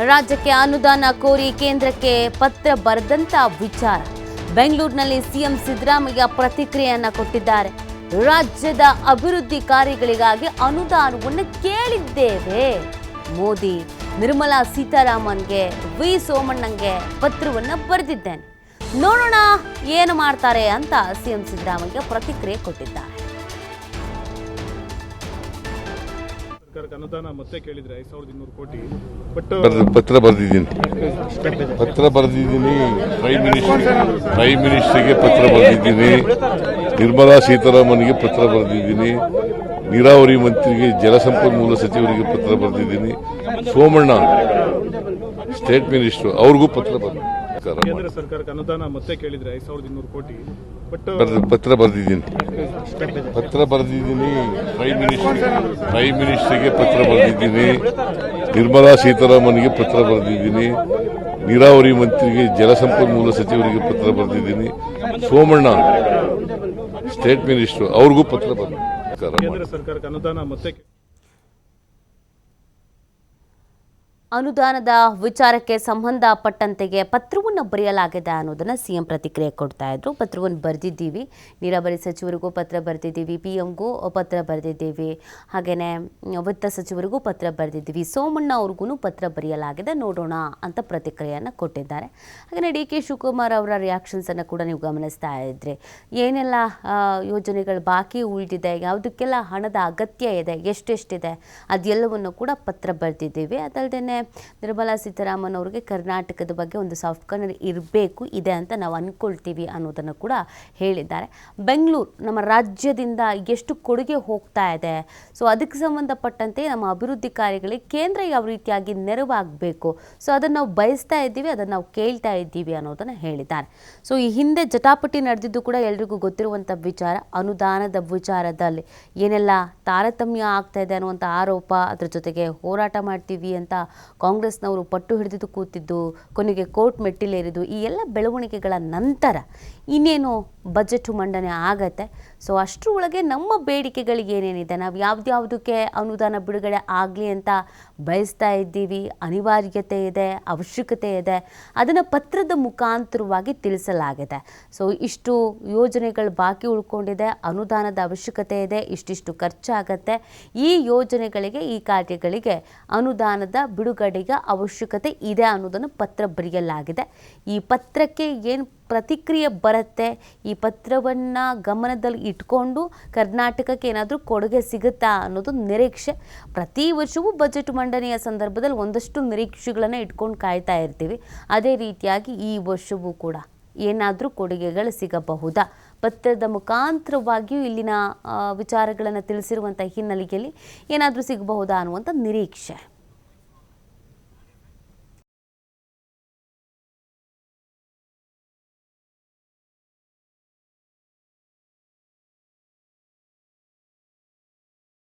ರಾಜ್ಯಕ್ಕೆ ಅನುದಾನ ಕೋರಿ ಕೇಂದ್ರಕ್ಕೆ ಪತ್ರ ಬರೆದಂತ ವಿಚಾರ. ಬೆಂಗಳೂರಿನಲ್ಲಿ ಸಿಎಂ ಸಿದ್ದರಾಮಯ್ಯ ಪ್ರತಿಕ್ರಿಯೆಯನ್ನ ಕೊಟ್ಟಿದ್ದಾರೆ. ರಾಜ್ಯದ ಅಭಿವೃದ್ಧಿ ಕಾರ್ಯಗಳಿಗಾಗಿ ಅನುದಾನವನ್ನು ಕೇಳಿದ್ದೇವೆ. ಮೋದಿ ನಿರ್ಮಲಾ ಸೀತಾರಾಮನ್ಗೆ, ವಿ ಸೋಮಣ್ಣಂಗೆ ಪತ್ರವನ್ನು ಬರೆದಿದ್ದೇನೆ. ನೋಡೋಣ ಏನು ಮಾಡ್ತಾರೆ ಅಂತ ಸಿಎಂ ಸಿದ್ದರಾಮಯ್ಯ ಪ್ರತಿಕ್ರಿಯೆ ಕೊಟ್ಟಿದ್ದಾರೆ. ಅನುದಾನ ಮತ್ತೆ ಕೇಳಿದ್ರೆ 5200 ಕೋಟಿ ಪತ್ರ ಬರೆದಿದ್ದೀನಿ. ಪ್ರೈಮ್ ಮಿನಿಸ್ಟರ್ಗೆ ಪತ್ರ ಬರೆದಿದ್ದೀನಿ. ನಿರ್ಮಲಾ ಸೀತಾರಾಮನ್ಗೆ ಪತ್ರ ಬರೆದಿದ್ದೀನಿ. ನೀರಾವರಿ ಮಂತ್ರಿಗೆ, ಜಲಸಂಪನ್ಮೂಲ ಸಚಿವರಿಗೆ ಪತ್ರ ಬರೆದಿದ್ದೀನಿ. ಸೋಮಣ್ಣ ಸ್ಟೇಟ್ ಮಿನಿಸ್ಟರ್ ಅವ್ರಿಗೂ ಪತ್ರ ಬರೆದಿದ್ದೀನಿ. ಕೇಂದ್ರ ಸರ್ಕಾರಕ್ಕೆ ಅನುದಾನ ಮತ್ತೆ ಕೇಳಿದ್ರೆ 5200 ಕೋಟಿ ಪತ್ರ ಬರೆದಿದ್ದೀನಿ. ಪ್ರೈಮ್ ಮಿನಿಸ್ಟರ್ಗೆ ಪತ್ರ ಬರೆದಿದ್ದೀನಿ. ನಿರ್ಮಲಾ ಸೀತಾರಾಮನ್ಗೆ ಪತ್ರ ಬರೆದಿದ್ದೀನಿ. ನೀರಾವರಿ ಮಂತ್ರಿಗೆ, ಜಲಸಂಪನ್ಮೂಲ ಸಚಿವರಿಗೆ ಪತ್ರ ಬರೆದಿದ್ದೀನಿ. ಸೋಮಣ್ಣ ಸ್ಟೇಟ್ ಮಿನಿಸ್ಟರ್ ಅವ್ರಿಗೂ ಪತ್ರ ಬರೆದಿದ್ದೀನಿ. ಕೇಂದ್ರ ಸರ್ಕಾರಕ್ಕೆ ಅನುದಾನ ಮತ್ತೆ ಅನುದಾನದ ವಿಚಾರಕ್ಕೆ ಸಂಬಂಧಪಟ್ಟಂತೆಗೆ ಪತ್ರವನ್ನು ಬರೆಯಲಾಗಿದೆ ಅನ್ನೋದನ್ನು ಸಿಎಂ ಪ್ರತಿಕ್ರಿಯೆ ಕೊಡ್ತಾ ಇದ್ರು. ಪತ್ರವನ್ನು ಬರೆದಿದ್ದೀವಿ, ನೀರಾವರಿ ಸಚಿವರಿಗೂ ಪತ್ರ ಬರೆದಿದ್ದೀವಿ, PMಗೂ ಪತ್ರ ಬರೆದಿದ್ದೀವಿ, ಹಾಗೆಯೇ ವಿತ್ತ ಸಚಿವರಿಗೂ ಪತ್ರ ಬರೆದಿದ್ದೀವಿ, ಸೋಮಣ್ಣ ಅವ್ರಿಗೂ ಪತ್ರ ಬರೆಯಲಾಗಿದೆ, ನೋಡೋಣ ಅಂತ ಪ್ರತಿಕ್ರಿಯೆಯನ್ನು ಕೊಟ್ಟಿದ್ದಾರೆ. ಹಾಗೆಯೇ DK ಶಿವಕುಮಾರ್ ಅವರ ರಿಯಾಕ್ಷನ್ಸನ್ನು ಕೂಡ ನೀವು ಗಮನಿಸ್ತಾ ಇದ್ರಿ. ಏನೆಲ್ಲ ಯೋಜನೆಗಳು ಬಾಕಿ ಉಳಿದಿದೆ, ಯಾವುದಕ್ಕೆಲ್ಲ ಹಣದ ಅಗತ್ಯ ಇದೆ, ಎಷ್ಟೆಷ್ಟಿದೆ ಅದೆಲ್ಲವನ್ನು ಕೂಡ ಪತ್ರ ಬರೆದಿದ್ದೀವಿ. ಅದಲ್ಲದೆ ನಿರ್ಮಲಾ ಸೀತಾರಾಮನ್ ಅವರಿಗೆ ಕರ್ನಾಟಕದ ಬಗ್ಗೆ ಒಂದು ಸಾಫ್ಟ್ ಕಾರ್ನರ್ ಇದೆ ಅಂತ ನಾವು ಅಂದ್ಕೊಳ್ತೀವಿ ಅನ್ನೋದನ್ನು ಕೂಡ ಹೇಳಿದ್ದಾರೆ. ಬೆಂಗಳೂರು ನಮ್ಮ ರಾಜ್ಯದಿಂದ ಎಷ್ಟು ಕೊಡುಗೆ ಹೋಗ್ತಾ ಇದೆ, ಸೊ ಅದಕ್ಕೆ ಸಂಬಂಧಪಟ್ಟಂತೆ ನಮ್ಮ ಅಭಿವೃದ್ಧಿ ಕಾರ್ಯಗಳಿಗೆ ಕೇಂದ್ರ ಯಾವ ರೀತಿಯಾಗಿ ನೆರವಾಗಬೇಕು, ಸೊ ಅದನ್ನು ನಾವು ಬಯಸ್ತಾ ಇದ್ದೀವಿ, ಅದನ್ನು ನಾವು ಕೇಳ್ತಾ ಇದ್ದೀವಿ ಅನ್ನೋದನ್ನು ಹೇಳಿದ್ದಾರೆ. ಸೊ ಈ ಹಿಂದೆ ಜಟಾಪಟಿ ನಡೆದಿದ್ದು ಕೂಡ ಎಲ್ರಿಗೂ ಗೊತ್ತಿರುವಂಥ ವಿಚಾರ. ಅನುದಾನದ ವಿಚಾರದಲ್ಲಿ ಏನೆಲ್ಲ ತಾರತಮ್ಯ ಆಗ್ತಾ ಇದೆ ಅನ್ನುವಂಥ ಆರೋಪ, ಅದರ ಜೊತೆಗೆ ಹೋರಾಟ ಮಾಡ್ತೀವಿ ಅಂತ ಕಾಂಗ್ರೆಸ್ನವರು ಪಟ್ಟು ಹಿಡಿದು ಕೂತಿದ್ದು, ಕೊನೆಗೆ ಕೋರ್ಟ್ ಮೆಟ್ಟಿಲೇರಿದ್ದು, ಈ ಎಲ್ಲ ಬೆಳವಣಿಗೆಗಳ ನಂತರ ಇನ್ನೇನು ಬಜೆಟ್ ಮಂಡನೆ ಆಗತ್ತೆ. ಸೊ ಅಷ್ಟರ ಒಳಗೆ ನಮ್ಮ ಬೇಡಿಕೆಗಳಿಗೆ ಏನೇನಿದೆ, ನಾವು ಯಾವುದಕ್ಕೆ ಅನುದಾನ ಬಿಡುಗಡೆ ಆಗಲಿ ಅಂತ ಬಯಸ್ತಾ ಇದ್ದೀವಿ, ಅನಿವಾರ್ಯತೆ ಇದೆ, ಅವಶ್ಯಕತೆ ಇದೆ, ಅದನ್ನು ಪತ್ರದ ಮುಖಾಂತರವಾಗಿ ತಿಳಿಸಲಾಗಿದೆ. ಸೊ ಇಷ್ಟು ಯೋಜನೆಗಳು ಬಾಕಿ ಉಳ್ಕೊಂಡಿದೆ, ಅನುದಾನದ ಅವಶ್ಯಕತೆ ಇದೆ, ಇಷ್ಟಿಷ್ಟು ಖರ್ಚಾಗತ್ತೆ, ಈ ಯೋಜನೆಗಳಿಗೆ, ಈ ಕಾರ್ಯಗಳಿಗೆ ಅನುದಾನದ ಬಿಡುಗಡೆಗೆ ಅವಶ್ಯಕತೆ ಇದೆ ಅನ್ನೋದನ್ನು ಪತ್ರ ಬರೆಯಲಾಗಿದೆ. ಈ ಪತ್ರಕ್ಕೆ ಏನು ಪ್ರತಿಕ್ರಿಯೆ ಬರುತ್ತೆ, ಈ ಪತ್ರವನ್ನು ಗಮನದಲ್ಲಿ ಇಟ್ಕೊಂಡು ಕರ್ನಾಟಕಕ್ಕೆ ಏನಾದರೂ ಕೊಡುಗೆ ಸಿಗುತ್ತಾ ಅನ್ನೋದು ನಿರೀಕ್ಷೆ. ಪ್ರತಿ ವರ್ಷವೂ ಬಜೆಟ್ ಮಂಡನೆಯ ಸಂದರ್ಭದಲ್ಲಿ ಒಂದಷ್ಟು ನಿರೀಕ್ಷೆಗಳನ್ನು ಇಟ್ಕೊಂಡು ಕಾಯ್ತಾ ಇರ್ತೀವಿ. ಅದೇ ರೀತಿಯಾಗಿ ಈ ವರ್ಷವೂ ಕೂಡ ಏನಾದರೂ ಕೊಡುಗೆಗಳು ಸಿಗಬಹುದಾ, ಪತ್ರದ ಮುಖಾಂತರವಾಗಿಯೂ ಇಲ್ಲಿನ ವಿಚಾರಗಳನ್ನು ತಿಳಿಸಿರುವಂಥ ಹಿನ್ನೆಲೆಯಲ್ಲಿ ಏನಾದರೂ ಸಿಗಬಹುದಾ ಅನ್ನುವಂಥ ನಿರೀಕ್ಷೆ.